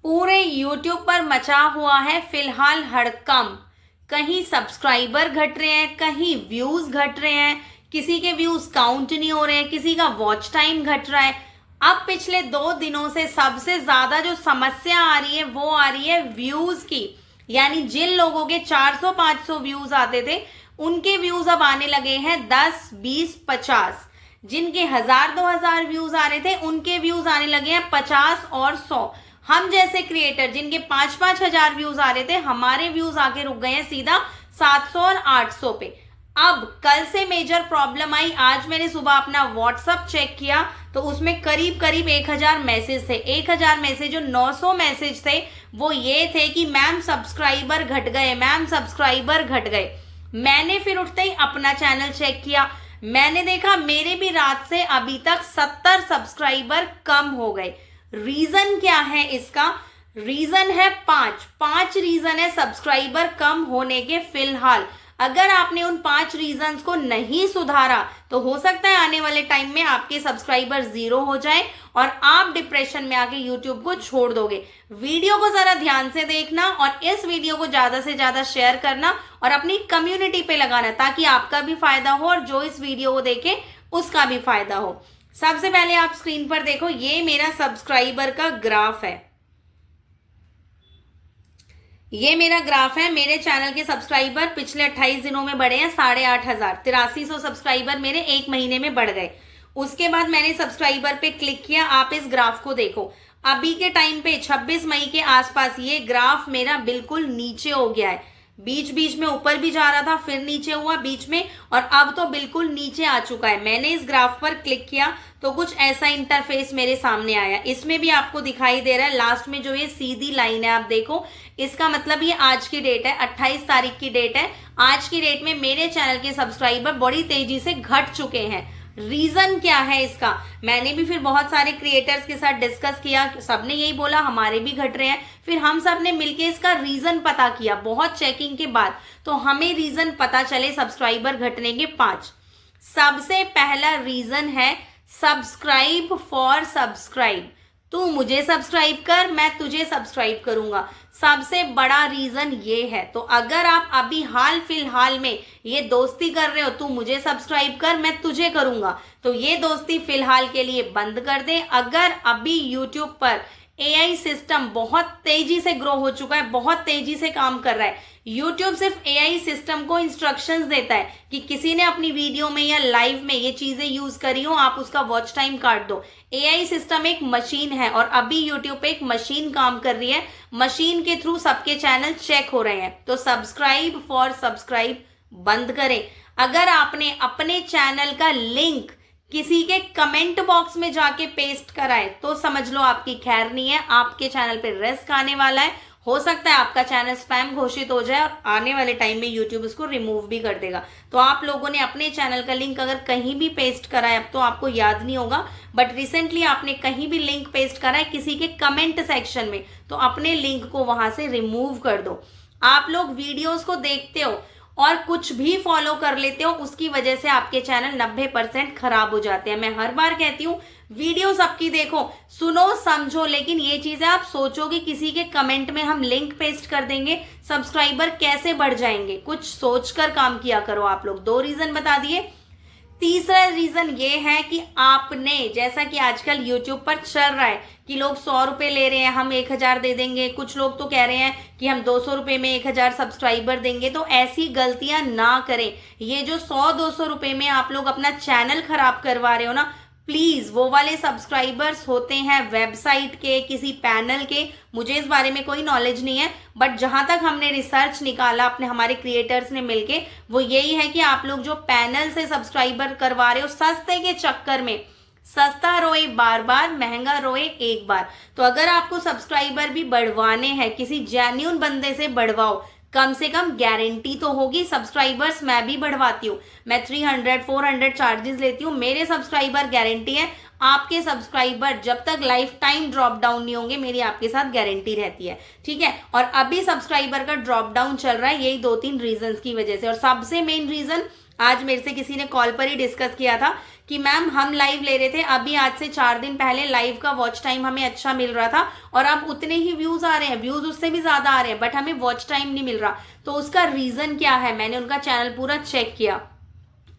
पूरे YouTube पर मचा हुआ है फिलहाल हड़कंप। कहीं सब्सक्राइबर घट रहे हैं, कहीं व्यूज घट रहे हैं, किसी के व्यूज काउंट नहीं हो रहे हैं, किसी का वॉच टाइम घट रहा है। अब पिछले 2 दिनों से सबसे ज्यादा जो समस्या आ रही है वो आ रही है व्यूज की। यानी जिन लोगों के 400-500 व्यूज आते थे उनके व्यूज अब आने लगे हैं 10, 20, 50। जिनके 1000-2000 व्यूज आ रहे थे उनके व्यूज आने लगे हैं 50 और 100। हम जैसे क्रिएटर जिनके 5-5 हजार व्यूज आ रहे थे, हमारे व्यूज आके रुक गए हैं सीधा 700 और 800 पे। अब कल से मेजर प्रॉब्लम आई। आज मैंने सुबह अपना व्हाट्सएप चेक किया तो उसमें करीब करीब 1000 मैसेज थे। 1000 मैसेज जो 900 मैसेज थे वो ये थे कि मैम सब्सक्राइबर घट गए, मैम सब्सक्राइबर घट गए। मैंने फिर उठते ही अपना चैनल चेक किया, मैंने देखा मेरे भी रात से अभी तक 70 सब्सक्राइबर कम हो गए। रीजन क्या है इसका? रीजन है पांच रीजन है सब्सक्राइबर कम होने के फिलहाल। अगर आपने उन 5 रीजंस को नहीं सुधारा तो हो सकता है आने वाले टाइम में आपके सब्सक्राइबर 0 हो जाए और आप डिप्रेशन में आके यूट्यूब को छोड़ दोगे। वीडियो को जरा ध्यान से देखना और इस वीडियो को ज्यादा से ज्यादा शेयर करना और अपनी कम्युनिटी पे लगाना ताकि आपका भी फायदा हो और जो इस वीडियो को देखे उसका भी फायदा हो। सबसे पहले आप स्क्रीन पर देखो, ये मेरा सब्सक्राइबर का ग्राफ है। ये मेरा ग्राफ है। मेरे चैनल के सब्सक्राइबर पिछले 28 दिनों में बढ़े हैं 8500। 8300 सब्सक्राइबर मेरे 1 महीने में बढ़ गए। उसके बाद मैंने सब्सक्राइबर पे क्लिक किया। आप इस ग्राफ को देखो, अभी के टाइम पे 26 मई के आसपास ये ग्राफ मेरा बिल्कुल नीचे हो गया है। बीच बीच में ऊपर भी जा रहा था, फिर नीचे हुआ बीच में, और अब तो बिल्कुल नीचे आ चुका है। मैंने इस ग्राफ पर क्लिक किया तो कुछ ऐसा इंटरफेस मेरे सामने आया। इसमें भी आपको दिखाई दे रहा है लास्ट में जो ये सीधी लाइन है, आप देखो, इसका मतलब ये आज की डेट है, 28 तारीख की डेट है। आज की डेट में मेरे चैनल के सब्सक्राइबर बड़ी तेजी से घट चुके हैं। रीजन क्या है इसका? मैंने भी फिर बहुत सारे क्रिएटर्स के साथ डिस्कस किया, सबने यही बोला हमारे भी घट रहे हैं। फिर हम सब ने मिलके इसका रीजन पता किया बहुत चेकिंग के बाद, तो हमें रीजन पता चले सब्सक्राइबर घटने के 5। सबसे पहला रीजन है सब्सक्राइब फॉर सब्सक्राइब। तू मुझे सब्सक्राइब कर, मैं तुझे सब्सक्राइब करूंगा। सबसे बड़ा रीजन ये है। तो अगर आप अभी हाल फिलहाल में ये दोस्ती कर रहे हो, तू मुझे सब्सक्राइब कर, मैं तुझे करूंगा, तो ये दोस्ती फिलहाल के लिए बंद कर दे। अगर अभी यूट्यूब पर एआई सिस्टम बहुत तेजी से ग्रो हो चुका है, बहुत तेजी से काम कर रहा है। यूट्यूब सिर्फ एआई सिस्टम को इंस्ट्रक्शंस देता है कि किसी ने अपनी वीडियो में या लाइव में ये चीजें यूज करी हो, आप उसका वॉच टाइम काट दो। एआई सिस्टम एक मशीन है और अभी यूट्यूब पे एक मशीन काम कर रही है। मशीन के थ्रू सबके चैनल चेक हो रहे हैं। तो सब्सक्राइब फॉर सब्सक्राइब बंद करें। अगर आपने अपने चैनल का लिंक किसी के कमेंट बॉक्स में जाके पेस्ट कराए तो समझ लो आपकी खैर नहीं है, आपके चैनल पे रिस्क आने वाला है। हो सकता है आपका चैनल स्पैम घोषित हो जाए और आने वाले टाइम में यूट्यूब उसको रिमूव भी कर देगा। तो आप लोगों ने अपने चैनल का लिंक अगर कहीं भी पेस्ट करा है, अब तो आपको याद नहीं होगा, बट रिसेंटली आपने कहीं भी लिंक पेस्ट करा है किसी के कमेंट सेक्शन में, तो अपने लिंक को वहां से रिमूव कर दो। आप लोग वीडियोज को देखते हो और कुछ भी फॉलो कर लेते हो, उसकी वजह से आपके चैनल 90% खराब हो जाते हैं। मैं हर बार कहती हूँ वीडियो सबकी देखो, सुनो समझो, लेकिन ये चीजें आप सोचोगे किसी के कमेंट में हम लिंक पेस्ट कर देंगे सब्सक्राइबर कैसे बढ़ जाएंगे। कुछ सोचकर काम किया करो आप लोग। 2 रीजन बता दिए। तीसरा रीजन ये है कि आपने, जैसा कि आजकल यूट्यूब पर चल रहा है कि लोग 100 रुपए ले रहे हैं, हम 1000 दे देंगे। कुछ लोग तो कह रहे हैं कि हम 200 रुपए में 1000 सब्सक्राइबर देंगे। तो ऐसी गलतियां ना करें। ये जो 100-200 रुपए में आप लोग अपना चैनल खराब करवा रहे हो ना, प्लीज वो वाले सब्सक्राइबर्स होते हैं वेबसाइट के, किसी पैनल के, मुझे इस बारे में कोई नॉलेज नहीं है, बट जहां तक हमने रिसर्च निकाला अपने हमारे क्रिएटर्स ने मिलके, वो यही है कि आप लोग जो पैनल से सब्सक्राइबर करवा रहे हो सस्ते के चक्कर में, सस्ता रोए बार बार, महंगा रोए एक बार। तो अगर आपको सब्सक्राइबर भी बढ़वाने हैं, किसी जेन्युइन बंदे से बढ़वाओ, कम से कम गारंटी तो होगी। सब्सक्राइबर्स मैं भी बढ़वाती हूँ, मैं 300-400 चार्जेस लेती हूँ। मेरे सब्सक्राइबर गारंटी है। आपके सब्सक्राइबर जब तक लाइफ टाइम ड्रॉप डाउन नहीं होंगे, मेरी आपके साथ गारंटी रहती है, ठीक है। और अभी सब्सक्राइबर का ड्रॉप डाउन चल रहा है यही 2-3 रीजन की वजह से। और सबसे मेन रीजन आज मेरे से किसी ने कॉल पर ही डिस्कस किया था कि मैम हम लाइव ले रहे थे, अभी आज से 4 दिन पहले लाइव का वॉच टाइम हमें अच्छा मिल रहा था और अब उतने ही व्यूज आ रहे हैं, व्यूज उससे भी ज्यादा आ रहे हैं, बट हमें वॉच टाइम नहीं मिल रहा। तो उसका रीजन क्या है? मैंने उनका चैनल पूरा चेक किया।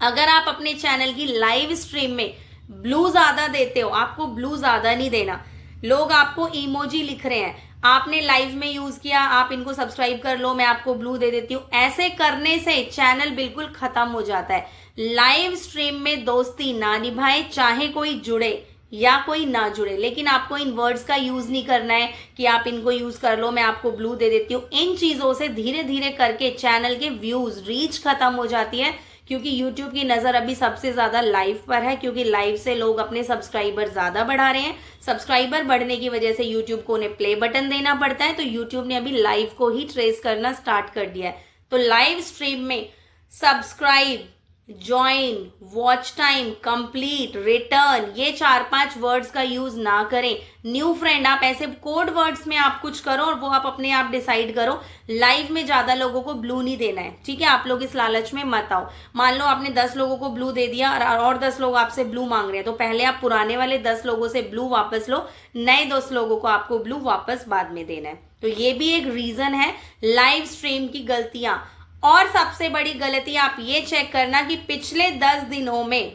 अगर आप अपने चैनल की लाइव स्ट्रीम में ब्लू ज्यादा देते हो, आपको ब्लू ज्यादा नहीं देना, लोग आपको इमोजी लिख रहे हैं, आपने लाइव में यूज किया, आप इनको सब्सक्राइब कर लो, मैं आपको ब्लू दे देती हूँ, ऐसे करने से चैनल बिल्कुल खत्म हो जाता है। लाइव स्ट्रीम में दोस्ती ना निभाए, चाहे कोई जुड़े या कोई ना जुड़े, लेकिन आपको इन वर्ड्स का यूज नहीं करना है कि आप इनको यूज कर लो, मैं आपको ब्लू दे देती हूँ। इन चीजों से धीरे धीरे करके चैनल के व्यूज, रीच खत्म हो जाती है, क्योंकि YouTube की नज़र अभी सबसे ज़्यादा लाइव पर है, क्योंकि लाइव से लोग अपने सब्सक्राइबर ज़्यादा बढ़ा रहे हैं। सब्सक्राइबर बढ़ने की वजह से YouTube को उन्हें प्ले बटन देना पड़ता है, तो YouTube ने अभी लाइव को ही ट्रेस करना स्टार्ट कर दिया है। तो लाइव स्ट्रीम में subscribe, join, watch time, complete, return, ये 4-5 वर्ड्स का यूज ना करें। न्यू फ्रेंड, आप ऐसे कोड वर्ड्स में आप कुछ करो और वो आप अपने आप डिसाइड करो। लाइव में ज्यादा लोगों को ब्लू नहीं देना है, ठीक है? आप लोग इस लालच में मत आओ। मान लो आपने 10 लोगों को ब्लू दे दिया और 10 लोग आपसे ब्लू मांग रहे हैं, तो पहले आप पुराने वाले 10 लोगों से ब्लू वापस लो, नए 10 लोगों को आपको ब्लू वापस बाद में देना है। तो ये भी एक रीजन है लाइव स्ट्रीम की गलतियां। और सबसे बड़ी गलती आप ये चेक करना कि पिछले 10 दिनों में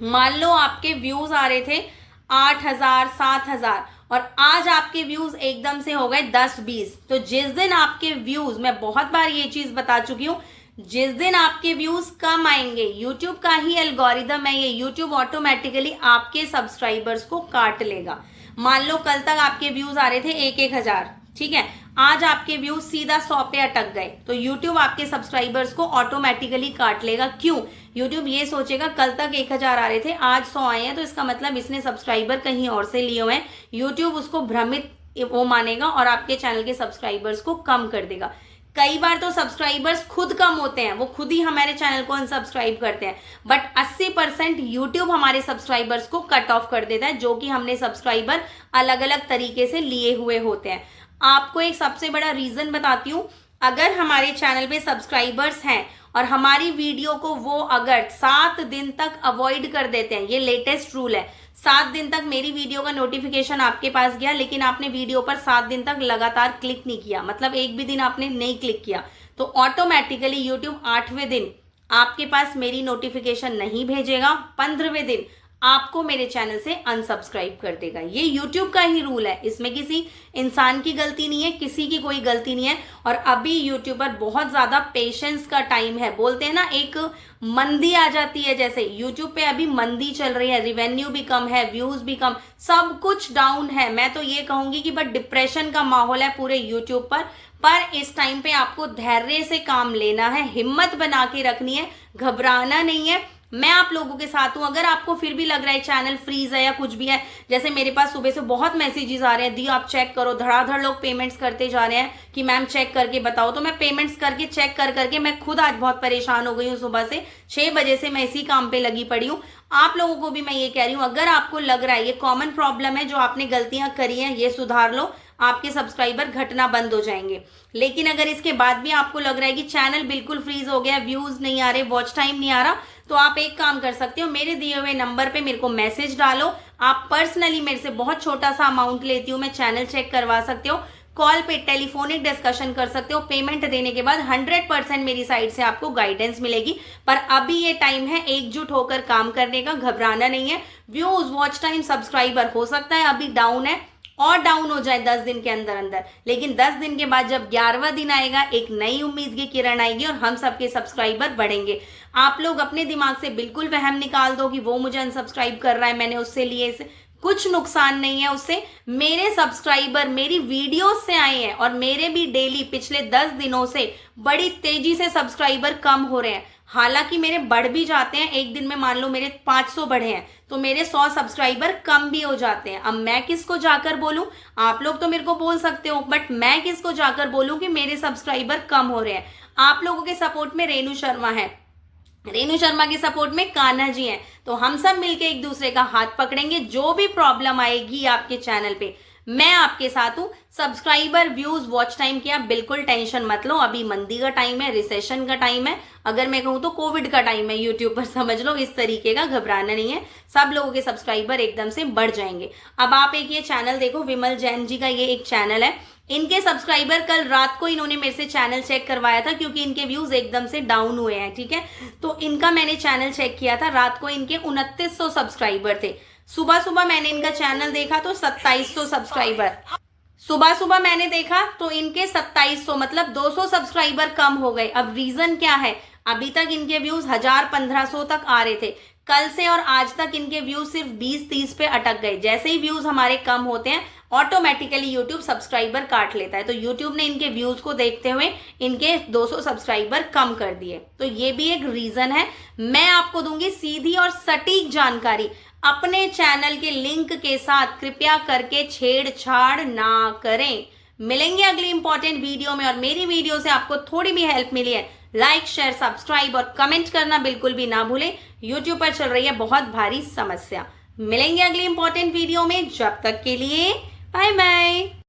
मान लो आपके व्यूज आ रहे थे 8,000, 7,000 और आज आपके व्यूज एकदम से हो गए 10-20। तो जिस दिन आपके व्यूज, मैं बहुत बार ये चीज बता चुकी हूं, जिस दिन आपके व्यूज कम आएंगे, YouTube का ही एल्गोरिदम है ये, YouTube ऑटोमेटिकली आपके सब्सक्राइबर्स को काट लेगा। मान लो कल तक आपके व्यूज आ रहे थे 1,000, ठीक है, आज आपके व्यूज सीधा 100 पे अटक गए, तो YouTube आपके सब्सक्राइबर्स को ऑटोमेटिकली काट लेगा। क्यों? YouTube ये सोचेगा कल तक 1,000 आ रहे थे, आज 100 आए हैं, तो इसका मतलब इसने सब्सक्राइबर कहीं और से लिए हुए हैं। YouTube उसको भ्रमित वो मानेगा और आपके चैनल के सब्सक्राइबर्स को कम कर देगा। कई बार तो सब्सक्राइबर्स खुद कम होते हैं, वो खुद ही हमारे चैनल को अनसब्सक्राइब करते हैं, बट 80% YouTube हमारे सब्सक्राइबर्स को कट ऑफ कर देता है, जो कि हमने सब्सक्राइबर अलग अलग तरीके से लिए हुए होते हैं। आपको एक सबसे बड़ा रीजन बताती हूँ, अगर हमारे चैनल पे सब्सक्राइबर्स हैं और हमारी वीडियो को वो अगर 7 दिन तक अवॉइड कर देते हैं, ये लेटेस्ट रूल है, 7 दिन तक मेरी वीडियो का नोटिफिकेशन आपके पास गया, लेकिन आपने वीडियो पर 7 दिन तक लगातार क्लिक नहीं किया, मतलब एक भी दिन आपने नहीं क्लिक किया, तो ऑटोमेटिकली YouTube 8वें दिन आपके पास मेरी नोटिफिकेशन नहीं भेजेगा, 15वें दिन आपको मेरे चैनल से अनसब्सक्राइब कर देगा। ये YouTube का ही रूल है, इसमें किसी इंसान की गलती नहीं है, किसी की कोई गलती नहीं है। और अभी यूट्यूबर बहुत ज्यादा पेशेंस का टाइम है, बोलते हैं ना एक मंदी आ जाती है, जैसे YouTube पे अभी मंदी चल रही है, रिवेन्यू भी कम है, व्यूज भी कम, सब कुछ डाउन है। मैं तो ये कहूंगी कि बट डिप्रेशन का माहौल है पूरे YouTube पर इस टाइम पे आपको धैर्य से काम लेना है, हिम्मत बना के रखनी है, घबराना नहीं है। मैं आप लोगों के साथ हूं। अगर आपको फिर भी लग रहा है चैनल फ्रीज है या कुछ भी है, जैसे मेरे पास सुबह से बहुत मैसेजेस आ रहे हैं, दी आप चेक करो, धड़ाधड़ लोग पेमेंट्स करते जा रहे हैं कि मैम चेक करके बताओ, तो मैं पेमेंट्स करके चेक कर करके मैं खुद आज बहुत परेशान हो गई हूँ। सुबह से 6 बजे से मैं इसी काम पे लगी पड़ी हूँ। आप लोगों को भी मैं ये कह रही हूँ, अगर आपको लग रहा है ये कॉमन प्रॉब्लम है, जो आपने गलतियां करी हैं ये सुधार लो, आपके सब्सक्राइबर घटना बंद हो जाएंगे। लेकिन अगर इसके बाद भी आपको लग रहा है कि चैनल बिल्कुल फ्रीज हो गया, व्यूज नहीं आ रहे, वॉच टाइम नहीं आ रहा, तो आप एक काम कर सकते हो, मेरे दिए हुए नंबर पे मेरे को मैसेज डालो। आप पर्सनली मेरे से बहुत छोटा सा अमाउंट लेती हूँ, मैं चैनल चेक करवा सकते हो, कॉल पे टेलीफोनिक डिस्कशन कर सकते हो। पेमेंट देने के बाद 100% मेरी साइड से आपको गाइडेंस मिलेगी। पर अभी ये टाइम है एकजुट होकर काम करने का, घबराना नहीं है। व्यूज, वॉच टाइम, सब्सक्राइबर हो सकता है अभी डाउन है और डाउन हो जाए 10 दिन के अंदर अंदर, लेकिन 10 दिन के बाद जब 11वां दिन आएगा, एक नई उम्मीद की किरण आएगी और हम सबके सब्सक्राइबर बढ़ेंगे। आप लोग अपने दिमाग से बिल्कुल वहम निकाल दो कि वो मुझे अनसब्सक्राइब कर रहा है, मैंने उससे लिए, कुछ नुकसान नहीं है उससे। मेरे सब्सक्राइबर मेरी वीडियोस से आए हैं और मेरे भी डेली पिछले 10 दिनों से बड़ी तेजी से सब्सक्राइबर कम हो रहे हैं। हालांकि मेरे बढ़ भी जाते हैं, एक दिन में मान लो मेरे 500 बढ़े हैं तो मेरे 100 सब्सक्राइबर कम भी हो जाते हैं। अब मैं किसको जाकर बोलूं? आप लोग तो मेरे को बोल सकते हो, बट मैं किसको जाकर बोलूं कि मेरे सब्सक्राइबर कम हो रहे हैं? आप लोगों के सपोर्ट में रेणु शर्मा है, रेणु शर्मा के सपोर्ट में कान्हा जी हैं, तो हम सब मिलके एक दूसरे का हाथ पकड़ेंगे। जो भी प्रॉब्लम आएगी आपके चैनल पे, मैं आपके साथ हूँ। सब्सक्राइबर, व्यूज, वॉच टाइम की आप बिल्कुल टेंशन मत लो। अभी मंदी का टाइम है, रिसेशन का टाइम है, अगर मैं कहूँ तो कोविड का टाइम है यूट्यूब पर, समझ लो। इस तरीके का घबराना नहीं है, सब लोगों के सब्सक्राइबर एकदम से बढ़ जाएंगे। अब आप एक ये चैनल देखो, विमल जैन जी का ये एक चैनल है। इनके सब्सक्राइबर, कल रात को इन्होंने मेरे से चैनल चेक करवाया था क्योंकि इनके व्यूज एकदम से डाउन हुए हैं, ठीक है। तो इनका मैंने चैनल चेक किया था, रात को इनके 2900 सब्सक्राइबर थे। सुबह सुबह मैंने इनका चैनल देखा तो 2700 सब्सक्राइबर, सुबह सुबह मैंने देखा तो इनके 2700, मतलब 200 सब्सक्राइबर कम हो गए। अब रीजन क्या है? अभी तक इनके व्यूज 1000-1500 तक आ रहे थे, कल से और आज तक इनके व्यूज सिर्फ 20-30 पे अटक गए। जैसे ही व्यूज हमारे कम होते हैं ऑटोमेटिकली यूट्यूब सब्सक्राइबर काट लेता है। तो यूट्यूब ने इनके व्यूज को देखते हुए इनके 200 सब्सक्राइबर कम कर दिए। तो ये भी एक रीजन है। मैं आपको दूंगी सीधी और सटीक जानकारी अपने चैनल के लिंक के साथ, कृपया करके छेड़छाड़ ना करें। मिलेंगे अगली इंपॉर्टेंट वीडियो में, और मेरी वीडियो से आपको थोड़ी भी हेल्प मिली है, लाइक, शेयर, सब्सक्राइब और कमेंट करना बिल्कुल भी ना भूलें। यूट्यूब पर चल रही है बहुत भारी समस्या। मिलेंगे अगली इंपॉर्टेंट वीडियो में, जब तक के लिए बाय बाय।